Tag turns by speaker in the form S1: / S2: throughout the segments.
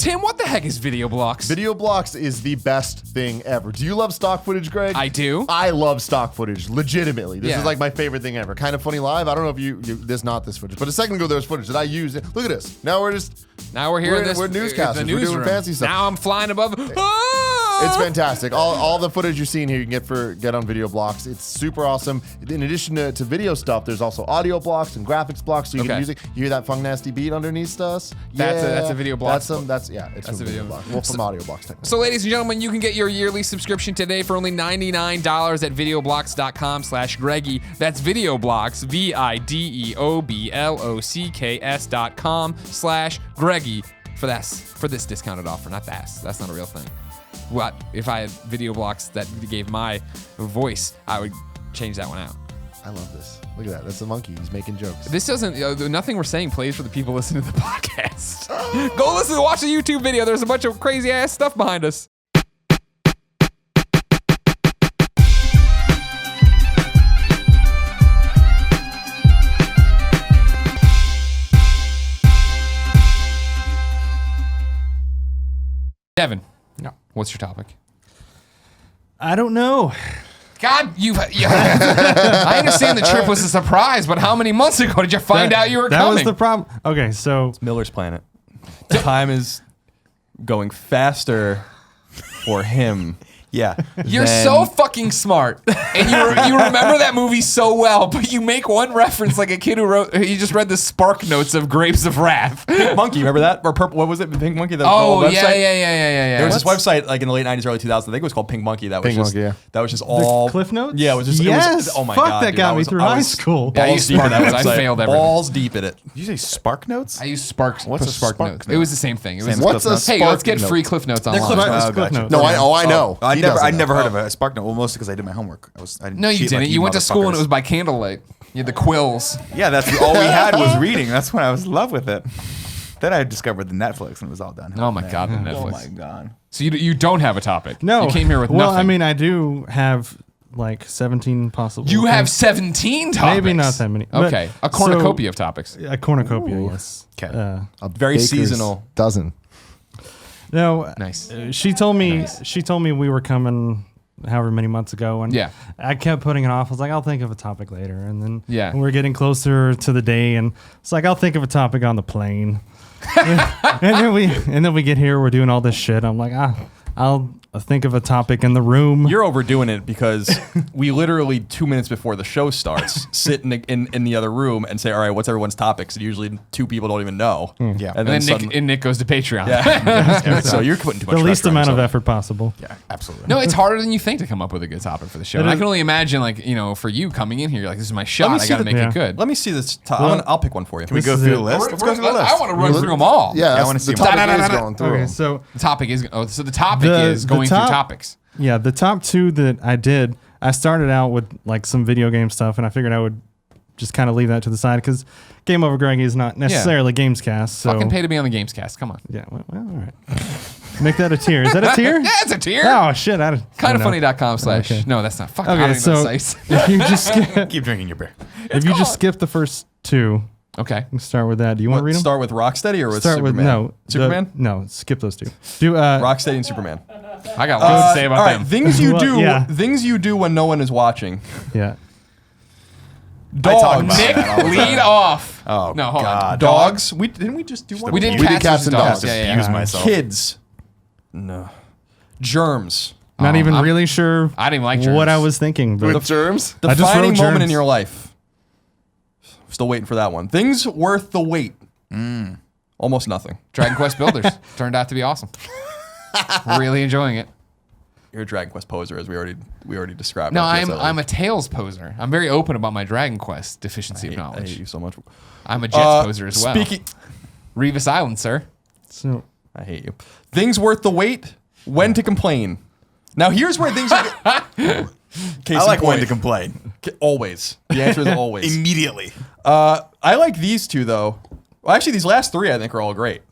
S1: Tim, what the heck is Video Blocks?
S2: Video Blocks is the best thing ever. Do you love stock footage, Greg?
S1: I do.
S2: I love stock footage, legitimately. This
S1: Yeah.
S2: is like my favorite thing ever. Kind of Funny Live. I don't know if you this not this footage, but a second ago there was footage that I used. Look at this. Now we're here. We're newscasters. We're doing fancy stuff.
S1: Now I'm flying above.
S2: It's fantastic. All the footage you're seeing here you can get on Video Blocks. It's super awesome. In addition to video stuff, there's also audio blocks and graphics blocks, so you can music. You hear that funk nasty beat underneath us?
S1: That's a Video Block.
S2: It's a video block. Well, from audio blocks technically.
S1: So, ladies and gentlemen, you can get your yearly subscription today for only $99 at videoblocks.com/Greggy. That's Videoblocks, videoblocks.com/Greggy for this discounted offer. Not that. That's not a real thing. What if I had Video Blocks that gave my voice? I would change that one out.
S2: I love this. Look at that. That's a monkey. He's making jokes.
S1: This doesn't. Nothing we're saying plays for the people listening to the podcast. Go watch the YouTube video. There's a bunch of crazy ass stuff behind us. Devin.
S3: No.
S1: What's your topic?
S3: I don't know.
S1: God, I understand the trip was a surprise, but how many months ago did you find out you were
S3: that
S1: coming?
S3: That was the problem. Okay, so
S4: Miller's Planet. Time is going faster for him.
S5: Yeah.
S1: You're so fucking smart, and you remember that movie so well, but you make one reference like a kid he just read the Spark Notes of Grapes of Wrath.
S4: Pink Monkey, remember that? Or Purple, what was it? Pink Monkey? The
S1: Oh,
S4: website?
S1: yeah.
S4: There was this website like in the late 90s, early 2000s. I think it was called Pink Monkey. That was that was just all
S3: Cliff Notes.
S4: Yeah, it was just.
S3: Yes.
S4: Oh my
S3: fuck,
S4: god,
S3: that
S4: dude,
S3: got me through high school.
S1: Yeah, I used Spark Notes. I failed everything.
S4: Balls deep in it.
S5: Did you say Spark Notes?
S1: I used Spark.
S5: What's a Spark
S1: Notes?
S5: Note?
S1: It was the same thing. It was
S2: What's a
S1: Hey,
S2: Spark
S1: let's get
S2: Note?
S1: free Cliff Notes
S3: They're
S1: online.
S3: Cliff Notes.
S2: No, I know.
S5: I'd never heard of a Spark Note. Well, mostly because I did my homework. I didn't
S1: No, you
S5: cheat
S1: didn't.
S5: like
S1: You went to school and it
S5: motherfuckers.
S1: was by candlelight. You had the quills.
S5: Yeah, that's all we had was reading. That's when I was in love with it. Then I discovered the Netflix and it was all done.
S1: Oh my God, the Netflix.
S5: Oh my god.
S1: So you don't have a topic.
S3: No.
S1: You came here with
S3: well,
S1: nothing.
S3: I mean, I do have like 17 possible.
S1: You have
S3: things.
S1: 17 topics.
S3: Maybe not that many. But-
S1: Okay, a cornucopia of topics.
S3: A cornucopia, yes.
S5: Okay.
S2: A
S4: Very
S2: baker's
S4: seasonal.
S2: Dozen.
S3: No,
S1: Nice.
S3: she told me we were coming however many months ago, and
S1: Yeah.
S3: I kept putting it off. I was like, I'll think of a topic later, and then
S1: Yeah.
S3: we're getting closer to the day, and it's like, I'll think of a topic on the plane, and then we get here, we're doing all this shit. I'm like, I'll think of a topic in the room.
S4: You're overdoing it because we literally 2 minutes before the show starts sit in the other room and say, all right, what's everyone's topics? And usually two people don't even know.
S5: Yeah.
S4: And
S1: And
S4: then
S1: then Nick goes to Patreon.
S4: yeah. So you're putting too much
S3: the least
S4: pressure on
S3: amount of
S4: yourself.
S3: effort possible.
S5: Yeah, absolutely.
S1: No, it's harder than you think to come up with a good topic for the show. And I can only imagine, like, for you coming in here, you're like, this is my shot. I got to make it good.
S4: Let me see this.
S3: Well,
S4: I'll pick one for you.
S5: Can we
S3: This
S5: go
S3: is
S5: through
S3: it.
S5: the list? Let's go through the list.
S1: I want to run through them all.
S2: Yeah,
S5: I
S2: that's-
S5: wanna see
S2: the
S5: them.
S2: topic is going through.
S3: Okay, so
S1: The topic is is
S3: The
S1: going through
S3: top-
S1: topics.
S3: yeah, the top two that I did, I started out with like some video game stuff, and I figured I would just kind of leave that to the side because GameOverGreggy is not necessarily Gamescast. So
S1: Fucking pay to be on the Gamescast. Come on.
S3: yeah, well, all right. Make that a tier. Is that a tier?
S1: Yeah, it's a tier.
S3: Oh shit! I don't know.
S1: Kindoffunny.com/
S3: Okay.
S1: No, that's not. Fuck. I don't
S3: Okay,
S1: even
S3: so
S1: know the sites.
S3: if you just skip,
S5: Keep drinking your beer.
S3: skip the first two,
S1: Okay.
S3: you can start with that. Do you want to read them?
S4: Start with Rocksteady or with
S3: Start
S4: Superman?
S3: with
S4: Superman?
S3: no, skip those two. Do
S4: Rocksteady and Superman.
S1: I got lots to say about
S4: all right,
S1: them.
S4: things you
S3: Well,
S4: do.
S3: yeah.
S4: Things you do when no one is watching.
S3: yeah.
S4: Dogs.
S1: Nick, lead off.
S5: Oh,
S1: No, hold on.
S5: God.
S4: Dogs. Didn't we just do one?
S1: We did
S2: We did
S1: cats
S2: cats
S1: and
S2: and
S1: dogs.
S2: dogs.
S1: Yeah, yeah.
S5: Abuse myself.
S4: Kids. No. Germs.
S3: Not even
S1: I'm-
S3: really sure.
S1: I didn't like
S3: what
S1: Germs.
S3: I was thinking, but
S2: With germs?
S3: I just
S4: Defining
S3: wrote
S4: moment
S3: Germs.
S4: in your life. Still waiting for that one. Things worth the wait. Almost nothing.
S1: Dragon Quest Builders turned out to be awesome. Really enjoying it.
S4: You're a Dragon Quest poser, as we already described.
S1: No,
S4: on PSL.
S1: I'm a Tails poser. I'm very open about my Dragon Quest deficiency of
S4: I
S1: knowledge.
S4: hate you so much.
S1: I'm a Jets poser as well.
S4: Speaking,
S1: Revis Island, sir.
S3: so
S4: I hate you. Things worth the wait. When to complain. Now here's where things. Case
S5: I
S4: in
S5: like when
S4: point.
S5: to complain.
S4: Always. The answer is always.
S5: Immediately.
S4: I like these two though. Well, actually, these last three I think are all great.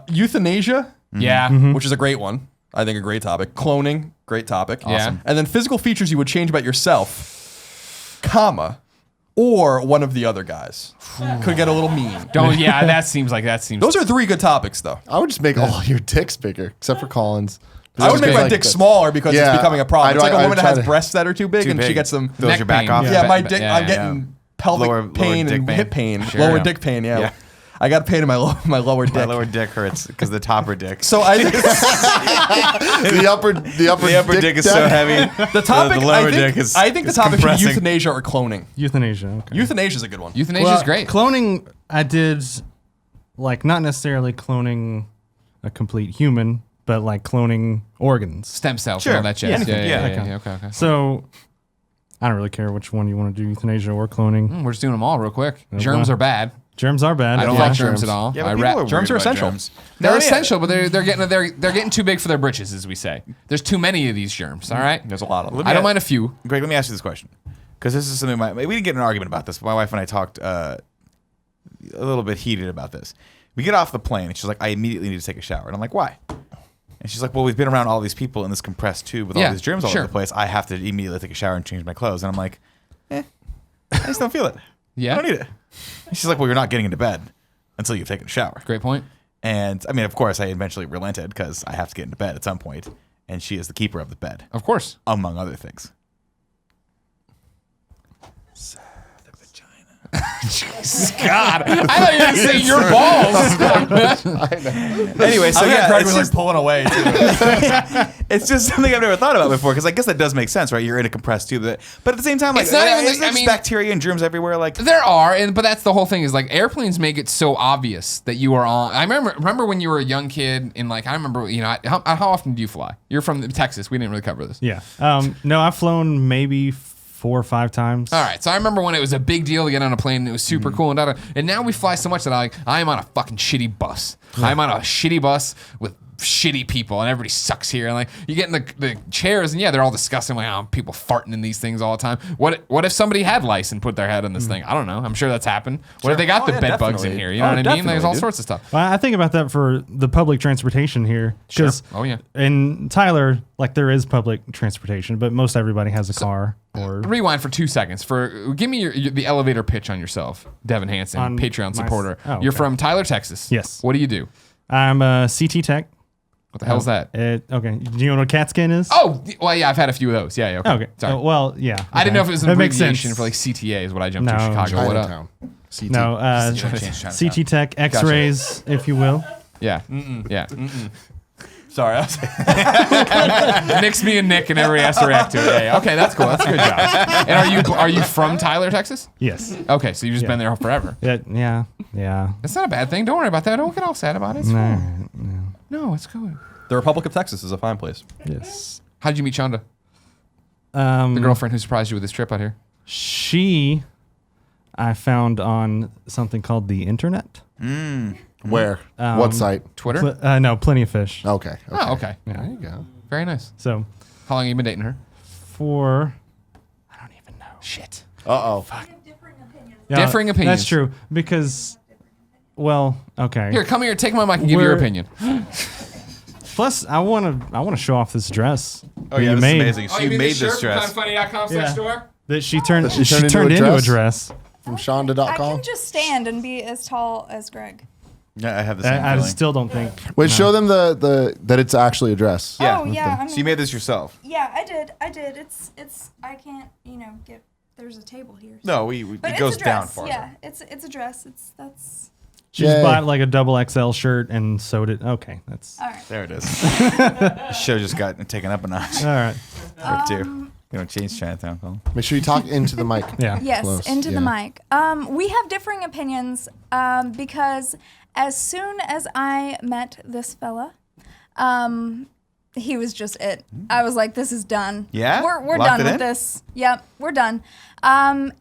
S4: Euthanasia,
S1: Yeah.
S4: which is a great one. I think a great topic. Cloning, great topic.
S1: Yeah.
S4: And then physical features you would change about yourself, comma, or one of the other guys. Could get a little mean.
S1: That seems.
S4: Those are 3 good topics, though.
S2: I would just make all your dicks bigger, except for Colin's.
S4: I would make my dick smaller because it's becoming a problem. It's like a woman that has
S2: to-
S4: breasts that are too big and she gets them.
S5: Those your back
S1: pain.
S5: off.
S4: Yeah, my
S1: But-
S4: dick.
S1: yeah,
S4: I'm
S1: yeah.
S4: getting pelvic
S5: Lower
S4: pain
S5: dick
S4: and
S5: pain.
S4: hip pain.
S1: Sure,
S4: Lower
S1: yeah.
S4: dick pain. Yeah.
S5: Yeah.
S4: I got pain in my lower dick.
S5: My lower dick hurts because the topper dick.
S4: So I
S2: the upper
S5: dick is so heavy.
S4: the topic.
S5: The lower
S4: I think,
S5: dick is.
S4: I think the
S5: is
S4: topic should be
S5: compressing.
S4: euthanasia or cloning.
S3: Euthanasia. Okay.
S4: Euthanasia is a good one.
S1: Euthanasia is great.
S3: Cloning, I did, like, not necessarily cloning a complete human, but like cloning organs.
S1: Stem cells
S5: Sure.
S1: and all that jazz.
S5: Anything, yeah.
S1: Okay.
S3: So I don't really care which one you want to do, euthanasia or cloning.
S1: We're just doing them all real quick.
S3: Okay.
S1: Germs are bad.
S3: Germs are bad.
S1: I don't
S3: yeah.
S1: like germs at all.
S5: Yeah,
S1: I
S5: but people are
S4: Germs
S5: worried
S4: are
S5: about
S4: essential.
S5: germs.
S1: They're
S5: No, yeah.
S1: essential, but they're getting too big for their britches, as we say. There's too many of these germs. All right.
S4: There's a lot of them.
S5: Let me
S1: I don't
S5: ask-
S1: mind a few.
S5: Greg, let me ask you this question, because this is something we didn't get in an argument about this. But my wife and I talked a little bit heated about this. We get off the plane, and she's like, "I immediately need to take a shower," and I'm like, "Why?" And she's like, "Well, we've been around all these people in this compressed tube with all
S1: Yeah,
S5: these germs all
S1: sure.
S5: over the place. I have to immediately take a shower and change my clothes." And I'm like, I just don't feel it.
S1: Yeah.
S5: I don't need it. And she's like, "Well, you're not getting into bed until you've taken a shower."
S1: Great point.
S5: And I mean, of course, I eventually relented because I have to get into bed at some point, and she is the keeper of the bed,
S1: Of course.
S5: among other things.
S1: God, I thought you were going to say your balls.
S5: Anyway, so yeah,
S4: Craig
S5: it's
S4: was
S5: just,
S4: like pulling away too.
S5: it's just something I've never thought about before, because I guess that does make sense, right? You're in a compressed tube, but at the same time, like,
S1: It's not even
S5: there's
S1: like- I mean-
S5: bacteria and germs everywhere. Like,
S1: There are, but that's the whole thing. Is like airplanes make it so obvious that you are on. I remember when you were a young kid, and like I remember, how often do you fly? You're from Texas. We didn't really cover this.
S3: Yeah. No, I've flown maybe 4 or 5 times.
S1: All right, so I remember when it was a big deal to get on a plane, and it was super cool, and now we fly so much that I am on a fucking shitty bus. I'm on a shitty bus with shitty people, and everybody sucks here. And like you get in the chairs, and yeah, they're all disgusting. Like, oh, people farting in these things all the time. What if somebody had lice and put their head in this thing? I don't know. I'm sure that's happened. What if they got
S4: Oh,
S1: the
S4: yeah,
S1: bed bugs in
S4: definitely.
S1: here? You know
S4: Oh,
S1: what I mean? There's all
S5: definitely,
S1: sorts of stuff.
S3: Well, I think about that for the public transportation here.
S1: Sure. Oh, yeah.
S3: In Tyler, like there is public transportation, but most everybody has a car or
S1: Rewind for 2 seconds. Give me the elevator pitch on yourself, Devin Hansen,
S3: On
S1: Patreon
S3: my-
S1: supporter.
S3: oh,
S1: You're
S3: okay.
S1: from Tyler, Texas.
S3: Yes.
S1: What do you do?
S3: I'm a CT tech.
S1: What the hell's that?
S3: Okay. Do you know what a CAT scan is?
S1: Oh, well, yeah, I've had a few of those. Yeah, okay.
S3: Okay.
S1: Sorry.
S3: Well, yeah.
S1: I didn't know if it was an
S3: That makes
S1: abbreviation
S3: sense.
S1: for like CTA is what I jumped to
S3: No.
S1: Chicago. What up?
S2: Chinatown. CT.
S3: No, CT tech, X-rays, if you will.
S1: Yeah. Yeah.
S4: Sorry. I was
S1: Mix me and Nick, and everybody has to react to it. Yeah, yeah. Okay, that's cool. That's a good job. And are you from Tyler, Texas?
S3: Yes.
S1: Okay, so you've just
S3: Yeah.
S1: been there forever.
S3: Yeah.
S1: That's not a bad thing. Don't worry about that. Don't get all sad about it. It's fine. No, it's good.
S4: The Republic of Texas is a fine place.
S3: Yes.
S1: How did you meet Shonda,
S3: The
S1: the girlfriend who surprised you with this trip out here?
S3: She, I found on something called the internet.
S2: Where? What site?
S1: Twitter?
S3: No, Plenty of Fish.
S2: Okay.
S1: Oh, okay.
S2: There you go.
S1: Very nice.
S3: So
S1: How long have you been dating her?
S3: for, I don't even know.
S1: Shit.
S2: Uh-oh.
S3: Yeah,
S1: Differing opinions.
S3: That's true because, well, okay.
S1: Here, come here. Take my mic and give your
S3: We're-
S1: opinion.
S3: Plus, I want to show off this dress.
S5: oh
S3: that
S5: yeah,
S3: you
S5: this
S3: made.
S5: is amazing. She made this dress.
S1: Funny.com/store.
S3: That she turned.
S2: she
S3: She
S2: turned
S3: turned
S2: into
S3: into
S2: a
S3: a
S2: dress?
S3: dress.
S2: From
S6: I
S2: Shonda.com?
S6: can just stand and be as tall as Greg.
S5: Yeah, I have the same
S3: I
S5: feeling.
S3: still don't think.
S2: Wait, show them the that it's actually a dress.
S5: Yeah.
S6: Oh yeah, I mean,
S5: So you made this yourself?
S6: yeah, I did. It's I can't get. There's a table here.
S5: No,
S6: But
S5: it
S6: it's
S5: goes
S6: a dress.
S5: down far.
S6: Yeah, it's a dress. That's
S3: She just
S2: Yay.
S3: bought like a double XL shirt and sewed it. Okay, that's
S6: all right.
S5: There it is. The show just got taken up a notch
S3: all right.
S5: or two. Change Chinatown, Colin.
S2: Make sure you talk into the mic.
S3: Yeah.
S6: Yes,
S2: Close,
S6: into the
S2: yeah.
S6: mic. We have differing opinions because as soon as I met this fella, he was just it. I was like, this is done.
S5: Yeah?
S6: We're
S5: Locked
S6: done
S5: it
S6: with
S5: in?
S6: this. Yep, we're done.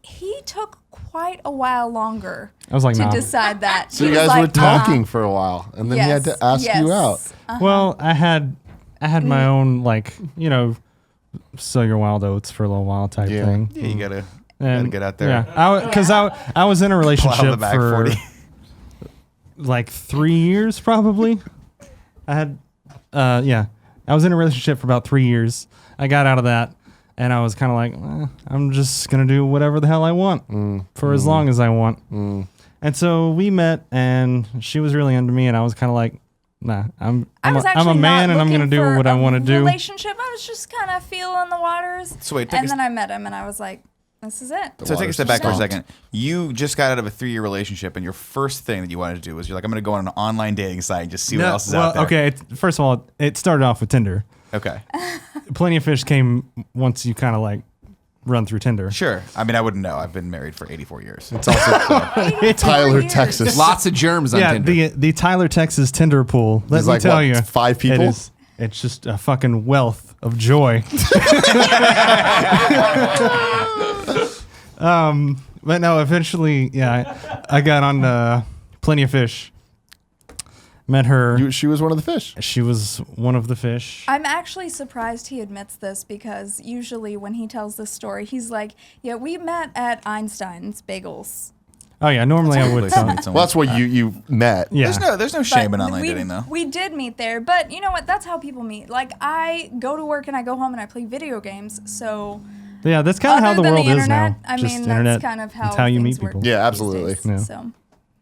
S6: He took quite a while longer
S3: I was like,
S6: to
S3: nah.
S6: decide that.
S2: So
S6: He
S2: you
S6: was
S2: guys were
S6: like,
S2: talking for a while, and then he had to ask you out.
S3: Well, I had my own like sow your wild oats for a little while type
S2: Yeah.
S3: thing.
S5: Yeah, you gotta
S3: And,
S5: get out there.
S3: Yeah, because I was in a
S5: Plow the
S3: relationship
S5: back
S3: for
S5: 40.
S3: like 3 years probably. I had I was in a relationship for about 3 years. I got out of that, And I was kind of like, I'm just going to do whatever the hell I want for as long as I want. And so we met, and she was really into me, and I was kind of like, nah, I'm a man, and I'm going to do what I want to do.
S6: Relationship. I was just kind of feeling the waters.
S5: So wait,
S6: and then I met him, and I was like, this is it.
S5: So take a step back for a second. You just got out of a 3-year relationship, and your first thing that you wanted to do was you're like, I'm going to go on an online dating site and just see what else is out there.
S3: Okay, first of all, it started off with Tinder.
S5: Okay.
S3: Plenty of Fish came once you kind of like run through Tinder.
S5: Sure. I mean, I wouldn't know. I've been married for 84 years.
S2: It's also Tyler, Texas.
S1: Lots of germs on Tinder.
S3: the Tyler, Texas Tinder pool. Let
S2: There's
S3: me
S2: like,
S3: tell
S2: what,
S3: you,
S2: 5 people?
S3: It's just a fucking wealth of joy. But no, eventually, I got on Plenty of Fish. Met her.
S2: She was one of the fish.
S3: She was one of the fish.
S6: I'm actually surprised he admits this because usually when he tells this story, he's like, yeah, we met at Einstein's Bagels.
S3: Oh yeah, normally I would tell.
S2: Well, that's where you met.
S3: Yeah.
S5: There's no shame in
S6: But
S5: online dating, though.
S6: We did meet there, but you know what? That's how people meet. Like, I go to work and I go home and I play video games, so...
S3: Yeah, that's kind of how
S6: Other
S3: the
S6: than
S3: world
S6: the
S3: is
S6: internet,
S3: now.
S6: I
S3: Just
S6: mean,
S3: internet.
S6: that's kind of
S3: It's
S6: how
S3: you
S6: things
S3: meet
S6: work
S3: people.
S2: Yeah,
S6: these
S2: absolutely.
S6: days.
S3: Yeah.
S6: So,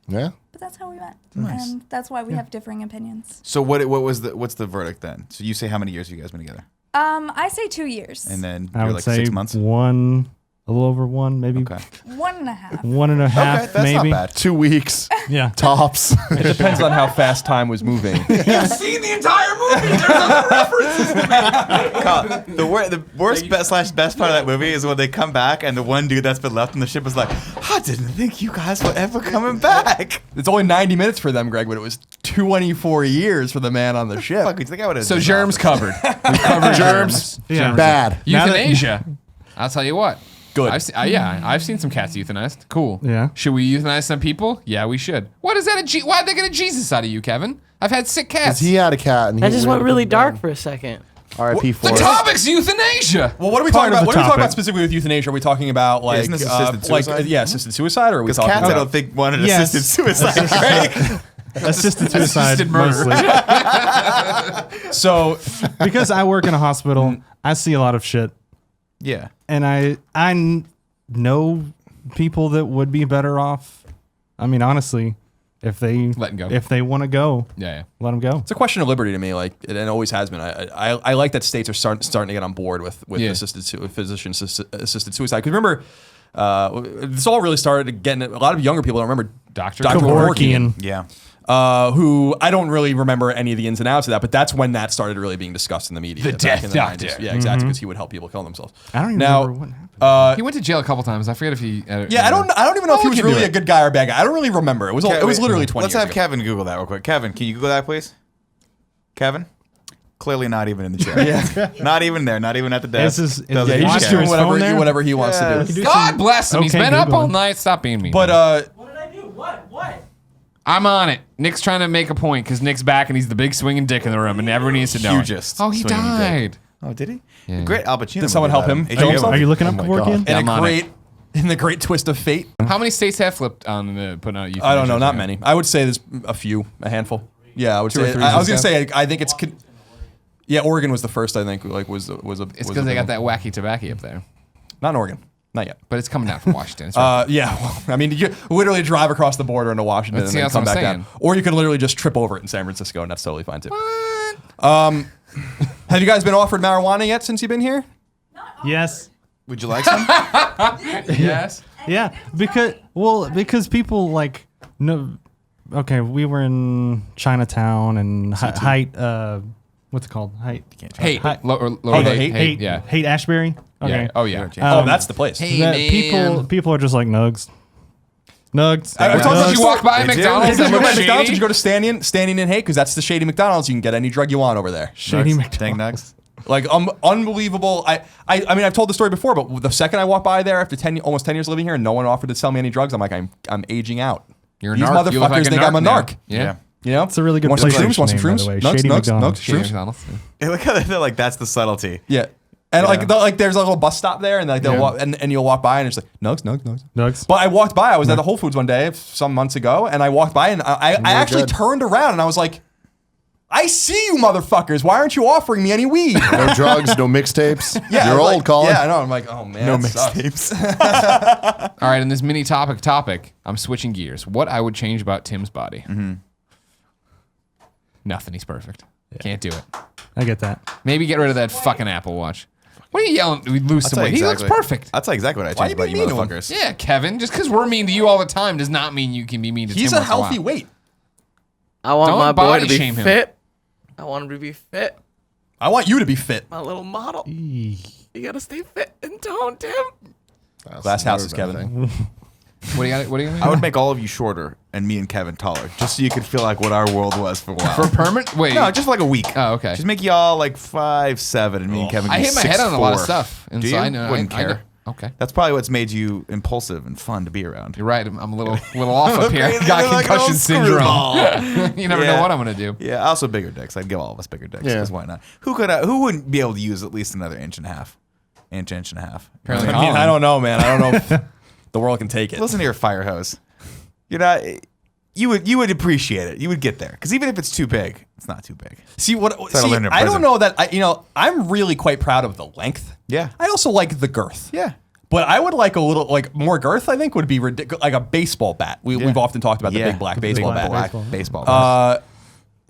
S2: Yeah.
S6: but that's how we met,
S5: Nice.
S6: and that's why we have differing opinions.
S5: So what's the verdict then? So you say how many years have you guys been together?
S6: I say 2 years.
S5: And then
S3: I
S5: you're
S3: would
S5: like
S3: say
S5: 6 months?
S3: a little over one, maybe
S5: Okay.
S6: 1.5.
S3: 1.5,
S5: Okay, that's
S3: maybe.
S5: not bad.
S2: 2 weeks.
S3: Yeah.
S2: Tops.
S4: It depends on how fast time was moving.
S1: You've seen the entire movie. There's other references.
S5: Colin, the worst best part of that movie is when they come back and the one dude that's been left on the ship is like, I didn't think you guys were ever coming back.
S4: It's only 90 minutes for them, Greg, but it was 24 years for the man on the ship.
S5: Fuck, you think I would have
S1: So
S5: done
S1: germs
S5: that?
S1: covered. We've covered germs.
S3: Yeah.
S2: Bad.
S1: Euthanasia. I'll tell you what.
S4: Good.
S1: I've seen some cats euthanized. Cool.
S3: Yeah.
S1: Should we euthanize some people? Yeah, we should. What is that? Why'd they get a Jesus out of you, Kevin? I've had sick cats.
S2: He had a cat. And
S7: I just went really dark for a second.
S2: R.I.P.
S1: The
S2: Forrest.
S1: topic's euthanasia.
S4: Well, what are we
S3: Part
S4: talking
S3: of
S4: about?
S3: the
S4: What are we talking
S3: topic.
S4: about specifically with euthanasia? Are we talking about like,
S5: isn't this assisted suicide?
S4: assisted suicide, or are we
S5: Because
S4: talking
S5: cats,
S4: about?
S5: I don't think wanted
S3: Yes.
S5: assisted suicide. Right?
S3: Assisted suicide
S1: Assisted murder.
S3: mostly.
S4: So
S3: Because I work in a hospital, I see a lot of shit.
S5: Yeah.
S3: And I know people that would be better off. I mean, honestly, if they
S1: Let 'em go.
S3: if they want to go,
S1: Yeah.
S3: let them go.
S4: it's a question of liberty to me, like it always has been. I like that states are starting to get on board with
S1: Yeah.
S4: physician assisted suicide. Because remember, this all really started getting a lot of younger people. don't remember
S1: Dr.
S3: Kevorkian.
S5: Yeah.
S4: who I don't really remember any of the ins and outs of that, but that's when that started really being discussed in the media.
S1: The
S4: back
S1: Death
S4: in the
S1: Doctor.
S4: 90s. Yeah, exactly, because he would help people kill themselves.
S3: I don't even
S4: Now,
S3: remember what happened.
S1: He went to jail a couple times. I forget if he.
S4: Yeah, I don't even know if he
S1: we
S4: was
S1: can do
S4: really
S1: it.
S4: a good guy or a bad guy. I don't really remember. It was literally 20
S5: Let's
S4: years
S5: have
S4: ago.
S5: Kevin Google that real quick. Kevin, can you Google that, please? Kevin? Clearly not even in the chair.
S4: Yeah.
S5: Not even there. Not even at the desk.
S3: Is
S5: Doesn't
S4: Yeah,
S5: even
S4: he's just
S3: Watch
S5: care.
S4: doing
S3: his phone there?
S4: whatever he wants to do.
S1: God bless him. He's
S3: Okay,
S1: been up all
S3: Googling.
S1: night. Stop being mean.
S4: But
S7: What did I do? What?
S1: I'm on it. Nick's trying to make a point because Nick's back and he's the big swinging dick in the room, and everyone needs to know.
S5: Hugest
S1: Oh, he
S5: swinging dick.
S1: died.
S5: Oh, did he?
S1: Yeah.
S5: Great Al Pacino.
S4: Did someone
S5: movie
S4: help him
S5: about
S4: kill himself?
S3: Are you looking up
S2: Oh my
S3: Kevorkian?
S2: God.
S1: Yeah, I'm
S4: in
S1: on
S4: the great twist of fate.
S1: How many states have flipped on the putting out euthanasia?
S4: I don't know, not many. I would say there's a handful. Yeah, I would
S1: 2 or
S4: say.
S1: 3
S4: I was
S1: and
S4: gonna
S1: stuff?
S4: say. I think it's. Yeah, Oregon was the first. I think was a.
S1: It's because they got that wacky tobacco up there,
S4: Not in Oregon. Not yet.
S1: but it's coming down from Washington. It's right.
S4: Yeah, well, I mean, you literally drive across the border into Washington
S1: Let's
S4: and
S1: see,
S4: then
S1: that's
S4: come
S1: what
S4: back
S1: I'm
S4: down.
S1: saying.
S4: Or you could literally just trip over it in San Francisco, and that's totally fine too. Have you guys been offered marijuana yet since you've been here?
S3: Yes.
S5: Would you like some?
S1: Yes.
S3: Yeah, because people like no. Okay, we were in Chinatown and Height. What's it called? Height.
S1: Hate.
S3: Hi-
S1: Lower
S4: Hate.
S1: hate. Yeah.
S3: Hate Ashbury. Okay.
S1: Yeah. Oh yeah.
S4: Oh, that's the place.
S1: Hey
S3: That
S1: man.
S3: people are just like nugs. Nugs.
S4: I told
S1: Did you walk by
S5: They do.
S1: McDonald's?
S4: Did you
S1: and
S4: go
S1: look
S4: to McDonald's? Did
S1: shady?
S4: you go to Standing in Hate? Because that's the shady McDonald's. You can get any drug you want over there.
S3: Shady
S5: Nugs? Dang
S3: McDonald's.
S5: nugs.
S4: Like unbelievable. I mean, I've told the story before, but the second I walked by there after almost 10 years living here, and no one offered to sell me any drugs, I'm like, I'm aging out.
S1: You're a
S4: These
S1: narc. You look
S4: motherfuckers
S1: like a
S4: think I'm a
S1: now.
S4: narc.
S1: Yeah.
S4: You know,
S3: It's a really good
S4: want some
S3: PlayStation
S4: shrooms? Want some
S3: name, by
S4: shrooms?
S3: the way.
S4: Nugs,
S3: Shady
S4: nugs,
S3: McDonald's.
S4: nugs,
S1: Shady
S4: shrooms.
S1: McDonald's.
S5: Hey, look how they're like, that's the subtlety.
S4: Yeah. And like there's a little bus stop there, and like they'll
S1: Yeah.
S4: walk, and you'll walk by, and it's like nugs.
S3: Nugs.
S4: But I walked by. I was at the Whole Foods one day some months ago, and I walked by, and I actually
S2: good.
S4: turned around, and I was like, I see you motherfuckers. Why aren't you offering me any weed?
S2: No drugs, no mixtapes.
S4: Yeah,
S2: You're
S4: like,
S2: old, Colin.
S4: Yeah, I know. I'm like, oh man,
S5: No
S4: that sucks.
S5: mixtapes.
S1: All right, in this mini topic, I'm switching gears. What I would change about Tim's body? Nothing. He's perfect. Can't do it.
S3: I get that.
S1: Maybe get rid of that fucking Apple Watch. What are you yelling? We lose some weight. He looks perfect.
S5: I'll tell you exactly what I
S4: Why
S5: changed
S4: you
S5: about you
S4: being mean to him?
S5: motherfuckers.
S1: Yeah, Kevin. Just because we're mean to you all the time does not mean you can be mean to
S4: He's
S1: Tim
S4: a
S1: once in while.
S4: healthy weight.
S7: I want
S1: Don't
S7: my boy
S1: body
S7: to be
S1: shame him.
S7: fit. I want him to be fit.
S4: I want you to be fit.
S7: My little model. You gotta stay fit and toned, Tim.
S4: Glass houses, Kevin.
S1: What do you got? What do you
S5: I
S1: got?
S5: would make all of you shorter and me and Kevin taller, just so you could feel like what our world was for a while.
S1: For permanent? Wait.
S5: no, just for like a week.
S1: Oh, okay.
S5: Just make y'all like 5'7" and me and Kevin.
S1: I
S5: be
S1: hit my head on a lot of
S5: 6'4".
S1: stuff. And
S5: Do
S1: so
S5: you?
S1: I know.
S5: Wouldn't
S1: I know.
S5: care.
S1: Okay.
S5: That's probably what's made you impulsive and fun to be around.
S1: You're right. I'm a little off up here.
S5: Okay,
S1: Got
S5: like an
S1: concussion
S5: old
S1: syndrome.
S5: screwball.
S1: You never
S5: Yeah.
S1: know what I'm gonna do.
S5: Yeah, also bigger dicks. I'd give all of us bigger dicks.
S2: Yeah.
S5: Because why not? Who wouldn't be able to use at least another inch and a half? Inch and a half.
S1: Apparently
S4: I mean, I don't know, man. I don't know if the world can take it.
S5: Listen to your fire hose. You're not. You would appreciate it. You would get there. Because even if it's too big, it's not too big.
S4: See what?
S5: I
S4: See,
S5: learned in
S4: I don't
S5: prison.
S4: know that. I'm really quite proud of the length.
S5: Yeah.
S4: I also like the girth.
S5: Yeah.
S4: But I would like a little, like more girth. I think would be ridiculous, like a baseball bat. We've often talked about the big black baseball bat.
S5: Black
S3: Baseball.
S5: baseball bat.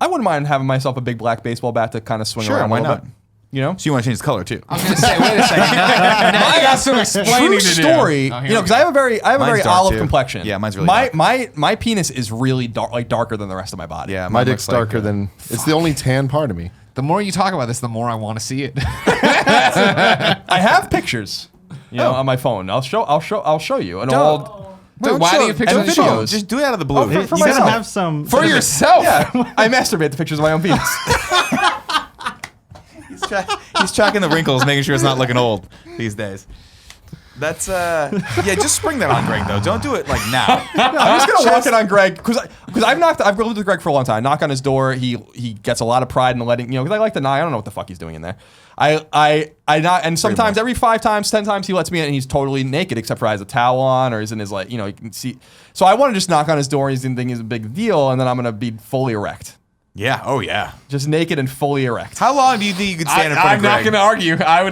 S4: I wouldn't mind having myself a big black baseball bat to kind of swing
S5: Sure,
S4: around.
S5: why
S4: a little
S5: not?
S4: bit. You know.
S5: So you want to change its color too?
S1: I was gonna say, wait a second. Now I got some explaining
S4: True
S1: to do.
S4: story.
S1: Oh, here
S4: You know,
S1: we
S4: because
S1: go.
S4: I have a very
S5: Mine's dark,
S4: olive
S5: too.
S4: complexion.
S5: Yeah, mine's really
S4: my
S5: dark.
S4: my penis is really dark, like darker than the rest of my body.
S5: Yeah,
S2: My
S5: mine
S2: dick's
S5: looks like,
S2: darker than. It's the only tan part of me.
S1: The more you talk about this, the more I want to see it.
S4: I have pictures. You know, on my phone. I'll show you an old.
S1: Wait, why do you picture
S4: and
S1: the show?
S4: videos.
S5: Just do it out of the blue.
S4: for
S3: You gotta
S4: myself.
S3: have some.
S1: For yourself?
S4: Yeah, I masturbate to pictures of my own penis.
S5: He's tracking the wrinkles, making sure it's not looking old these days. That's yeah. Just spring that on Greg though. Don't do it like now.
S4: I'm just gonna walk it on Greg because I've lived with Greg for a long time. I knock on his door. He gets a lot of pride in letting because I like to knock. I don't know what the fuck he's doing in there. I knock, and sometimes every 5 times, 10 times he lets me in and he's totally naked except for he has a towel on or he's in his you can see. So I want to just knock on his door. He's thinking it's a big deal, and then I'm gonna be fully erect,
S5: Yeah. Oh yeah.
S4: just naked and fully erect.
S5: How long do you think you could stand in front
S1: I'm
S5: of
S1: not
S5: Greg?
S1: going to argue. I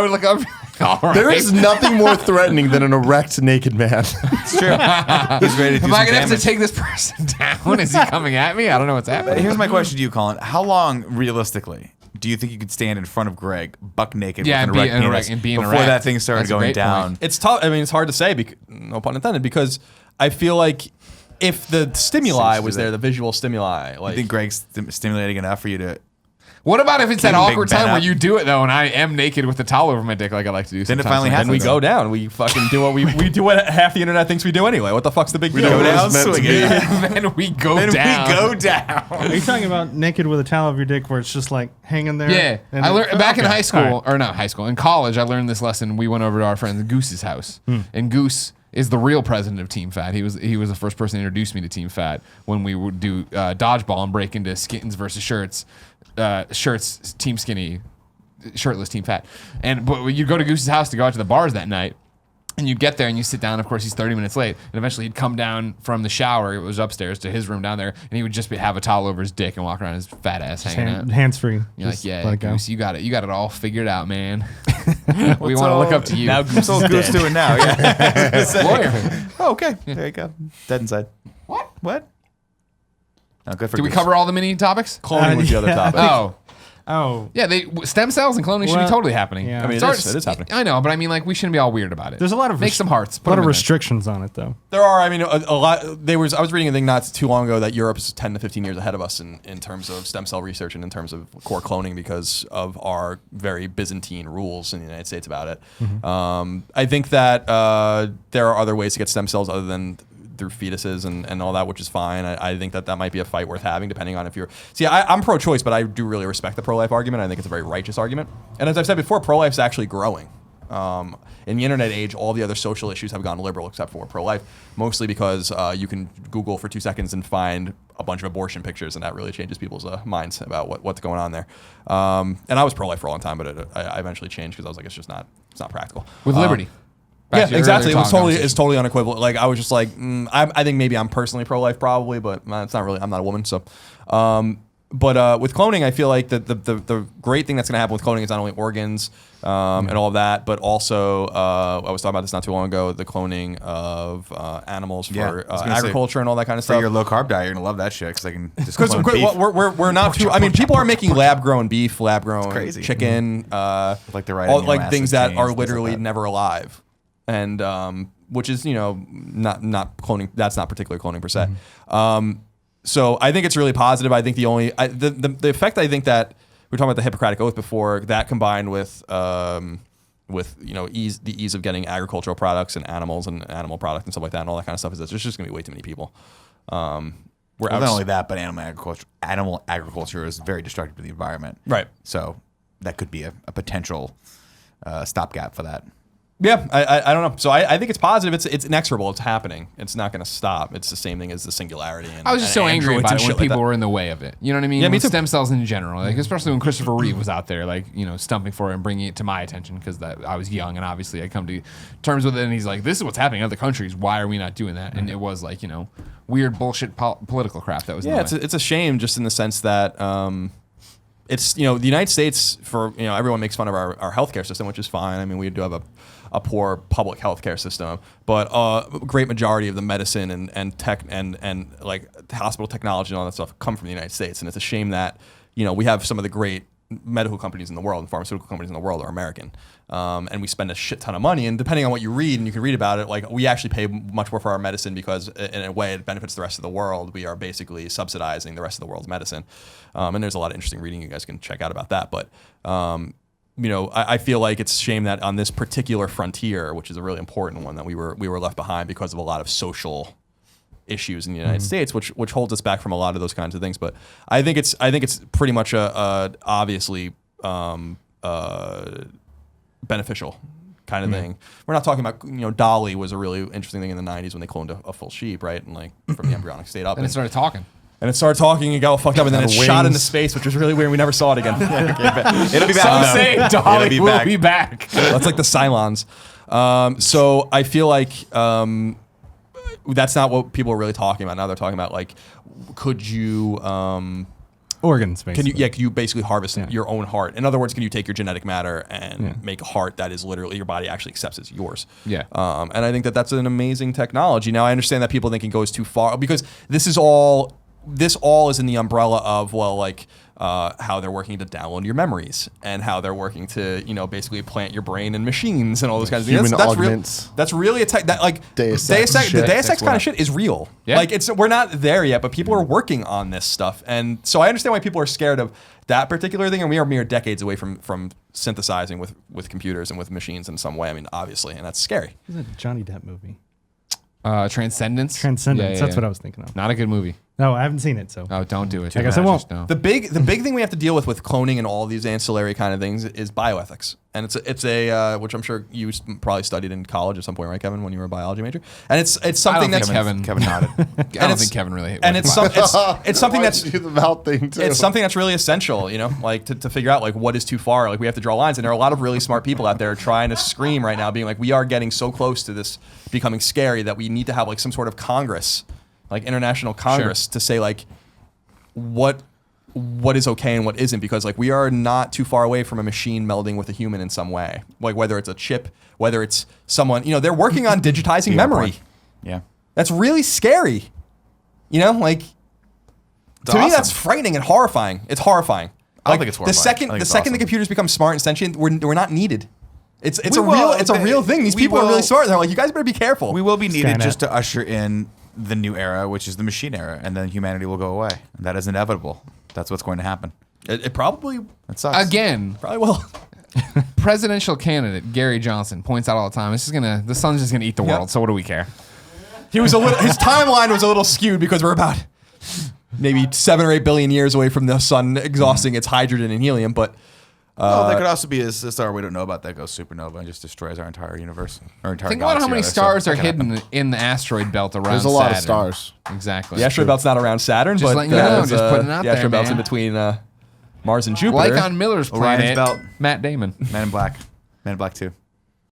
S1: would look up. All right.
S2: There is nothing more threatening than an erect naked man.
S5: It's true. He's ready to do
S1: Am
S5: some
S1: I going to have to
S5: damage.
S1: take this person down? Is he coming at me? I don't know what's happening.
S5: Here's my question to you, Colin. How long, realistically, do you think you could stand in front of Greg, buck naked,
S1: Yeah,
S5: with
S1: and
S5: an
S1: be
S5: erect
S1: erect-
S5: penis
S1: and being
S5: before
S1: erect.
S5: that thing started
S1: That's a
S5: going
S1: great
S5: down?
S1: point.
S4: It's tough. I mean, it's hard to say. No pun intended. Because I feel like if the stimuli
S5: Seems to
S4: was
S5: be
S4: there,
S5: that.
S4: the visual stimuli,
S5: You
S4: like
S5: think Greg's stimulating enough for you to?
S1: What about if it's that
S5: King Big
S1: awkward
S5: Ben
S1: time where
S5: up.
S1: you do it, though, and I am naked with the towel over my dick like I like to do
S5: Then it
S1: sometimes?
S5: finally
S4: then
S5: happens.
S4: we go down. We fucking do what we do what half the internet thinks we do anyway. What the fuck's the big deal?
S2: know
S5: Go
S2: what
S5: down,
S2: it's meant to
S5: swing
S2: be.
S5: it.
S1: Then we go
S5: Then
S1: down.
S5: we go down.
S3: Are you talking about naked with a towel over your dick where it's just like hanging there?
S1: Yeah,
S3: And
S1: I learned back in
S3: Okay,
S1: high school,
S3: all right.
S1: or not high school, in college. I learned this lesson. We went over to our friend Goose's house, and Goose is the real president of Team Fat. He was the first person to introduce me to Team Fat when we would do dodgeball and break into skins versus shirts, shirts Team Skinny, shirtless Team Fat, but you'd go to Goose's house to go out to the bars that night. And you get there and you sit down. Of course, he's 30 minutes late. And eventually he'd come down from the shower. It was upstairs to his room down there. And he would just have a towel over his dick and walk around his fat ass hanging out.
S3: Hands free.
S1: You're like,
S3: Just
S1: yeah,
S3: let it go.
S1: Goose, you got it. You got it all figured out, man. We want to look up to you.
S4: Now
S5: What's old Goose doing now? Yeah.
S1: Lawyer.
S5: Oh, okay. There you go. Dead inside. What? Oh, good for
S1: Did we
S5: Goose.
S1: cover all the mini topics?
S4: Cloning was the other
S3: Yeah.
S4: topic.
S1: Oh,
S3: Oh,
S1: yeah. Stem cells and cloning should be
S3: Well,
S1: totally happening.
S3: yeah.
S4: I mean,
S1: Sorry,
S4: it is happening.
S1: I know, but I mean, like, we shouldn't be all weird about it.
S3: there's a lot of
S1: Make some hearts. Put
S3: a lot
S1: them
S3: of
S1: in there.
S3: restrictions on it though.
S4: There are. I mean, a lot. I was reading a thing not too long ago that Europe is 10 to 15 years ahead of us in terms of stem cell research and in terms of core cloning because of our very Byzantine rules in the United States about it. I think that there are other ways to get stem cells other than through fetuses and all that, which is fine. I think that might be a fight worth having, depending on if you're... See, I'm pro-choice, but I do really respect the pro-life argument. I think it's a very righteous argument. And as I've said before, pro-life is actually growing. In the internet age, all the other social issues have gone liberal except for pro-life, mostly because you can Google for 2 seconds and find a bunch of abortion pictures, and that really changes people's minds about what's going on there. And I was pro-life for a long time, but I eventually changed because I was like, it's not practical.
S1: With liberty. Back to
S4: Yeah,
S1: your
S4: exactly.
S1: earlier
S4: It's
S1: conversation.
S4: totally unequivocal. Like I was just like, I think maybe I'm personally pro-life, probably, but it's not really. I'm not a woman, so. with cloning, I feel like the great thing that's going to happen with cloning is not only organs and all of that, but also I was talking about this not too long ago, the cloning of animals for agriculture and all that kind of stuff.
S5: For your low carb diet, you're gonna love that shit because I can just
S4: Because
S5: clone beef.
S4: we're not too. I mean, people are making lab grown beef, lab grown
S5: crazy.
S4: chicken,
S5: Like the right
S4: all,
S5: amino
S4: like things
S5: acids
S4: that
S5: changed,
S4: are
S5: things like
S4: literally
S5: that.
S4: never alive, and which is not cloning. That's not particular cloning per se. So I think it's really positive. I think the effect I think that we were talking about the Hippocratic Oath before, that combined with the ease of getting agricultural products and animals and animal products and stuff like that and all that kind of stuff is that there's just gonna be way too many people.
S5: Well, not only that, but animal agriculture is very destructive to the environment.
S4: Right.
S5: So that could be a potential stopgap for that.
S4: Yeah, I don't know. So I think it's positive. It's inexorable. It's happening. It's not going to stop. It's the same thing as the singularity. And,
S1: I was just so angry
S4: androids
S1: about
S4: and
S1: it when
S4: shit like
S1: people
S4: that.
S1: were in the way of it. You know what I mean?
S4: Yeah, me
S1: With
S4: too.
S1: stem cells in general, like especially when Christopher Reeve was out there, like stumping for it and bringing it to my attention because I was young and obviously I come to terms with it. And he's like, "This is what's happening in other countries. Why are we not doing that?" And it was like weird bullshit political crap that was.
S4: Yeah,
S1: in the way.
S4: it's a shame just in the sense that it's the United States for everyone makes fun of our healthcare system, which is fine. I mean, we do have a poor public healthcare system, but a great majority of the medicine and tech and like hospital technology and all that stuff come from the United States. And it's a shame that we have some of the great medical companies in the world and pharmaceutical companies in the world are American, and we spend a shit ton of money. And depending on what you read, and you can read about it, like we actually pay much more for our medicine because in a way it benefits the rest of the world. We are basically subsidizing the rest of the world's medicine, and there's a lot of interesting reading you guys can check out about that. But I feel like it's a shame that on this particular frontier, which is a really important one, that we were left behind because of a lot of social issues in the United States, which holds us back from a lot of those kinds of things. But I think it's pretty much a obviously beneficial kind of thing. We're not talking about Dolly was a really interesting thing in the 90s when they cloned a full sheep, right? And like from the embryonic state up.
S1: And it started talking.
S4: And it started talking and got all fucked up, and then it shot into
S2: wings.
S4: space, which was really weird. We never saw it again.
S5: It'll be back.
S1: Some
S5: though.
S1: say
S5: It'll
S1: Dolly
S5: be
S1: will
S5: back.
S1: be back.
S4: That's like the Cylons. So I feel like that's not what people are really talking about. Now they're talking about like, could you
S3: Organs, basically.
S4: can you basically harvest your own heart? In other words, can you take your genetic matter and make a heart that is literally your body actually accepts as yours?
S1: Yeah.
S4: And I think that that's an amazing technology. Now I understand that people think it goes too far because this all is in the umbrella of how they're working to download your memories and how they're working to basically plant your brain in machines and all those kinds of things.
S2: Human augments.
S4: That's really a tech that like
S2: Deus Ex
S4: the
S2: shit.
S4: Deus Ex kind of shit is real.
S1: Yeah.
S4: Like we're not there yet, but people are working on this stuff, and so I understand why people are scared of that particular thing. And we are mere decades away from synthesizing with computers and with machines in some way. I mean, obviously, and that's scary.
S3: Is it a Johnny Depp movie?
S1: Transcendence.
S3: Transcendence. That's what I was thinking of.
S1: Not a good movie.
S3: No, I haven't seen it, so.
S1: Oh, don't do it.
S3: I guess I won't.
S1: No.
S4: The big thing we have to deal with cloning and all these ancillary kind of things is bioethics, and it's a which I'm sure you probably studied in college at some point, right, Kevin, when you were a biology major, and it's something that's
S1: Kevin
S5: nodded.
S1: I don't think Kevin really.
S4: and it's something that's
S2: do the mouth thing too.
S4: it's something that's really essential, like to figure out like what is too far. Like we have to draw lines, and there are a lot of really smart people out there trying to scream right now, being like, we are getting so close to this becoming scary that we need to have like some sort of Congress, like international Congress, to say like what is okay and what isn't, because like we are not too far away from a machine melding with a human in some way, like whether it's a chip, whether it's someone, they're working on digitizing memory.
S5: Yeah.
S4: That's really scary. Like to me,
S5: awesome.
S4: that's frightening and horrifying. It's horrifying.
S5: I don't
S4: Like,
S5: think it's
S4: the
S5: horrifying.
S4: second
S5: I think
S4: the
S5: it's
S4: second the
S5: awesome.
S4: computers become smart and sentient, we're not needed. It's
S5: We
S4: a
S5: will.
S4: real thing. These
S5: We
S4: people are really
S5: will.
S4: smart. They're like, you guys better be careful.
S5: We will be needed
S3: Skynet.
S5: just to usher in the new era, which is the machine era, and then humanity will go away. And that is inevitable. That's what's going to happen.
S4: It probably
S5: That sucks.
S1: Again,
S4: probably will.
S1: presidential candidate Gary Johnson points out all the time. The sun's just gonna eat the
S4: Yep.
S1: world. So what do we care?
S4: His timeline was a little skewed because we're about maybe 7 or 8 billion years away from the sun exhausting its hydrogen and helium. But
S5: Well, there could also be a star we don't know about that goes supernova and just destroys our entire universe. Our entire
S1: Think about how
S5: galaxy,
S1: many
S5: rather.
S1: stars
S5: So
S1: are
S5: that could
S1: hidden
S5: happen.
S1: in the asteroid belt around
S2: There's a lot of
S1: Saturn.
S2: stars.
S1: Exactly.
S4: the asteroid belt's not around Saturn,
S1: Just
S4: but
S1: letting you know,
S4: there's,
S1: just putting it out
S4: the asteroid
S1: there,
S4: belt's in
S1: man.
S4: between Mars and Jupiter.
S1: Like on Miller's
S5: Orion's
S1: Planet,
S5: belt.
S1: Matt Damon.
S5: Man in Black. Man in Black 2.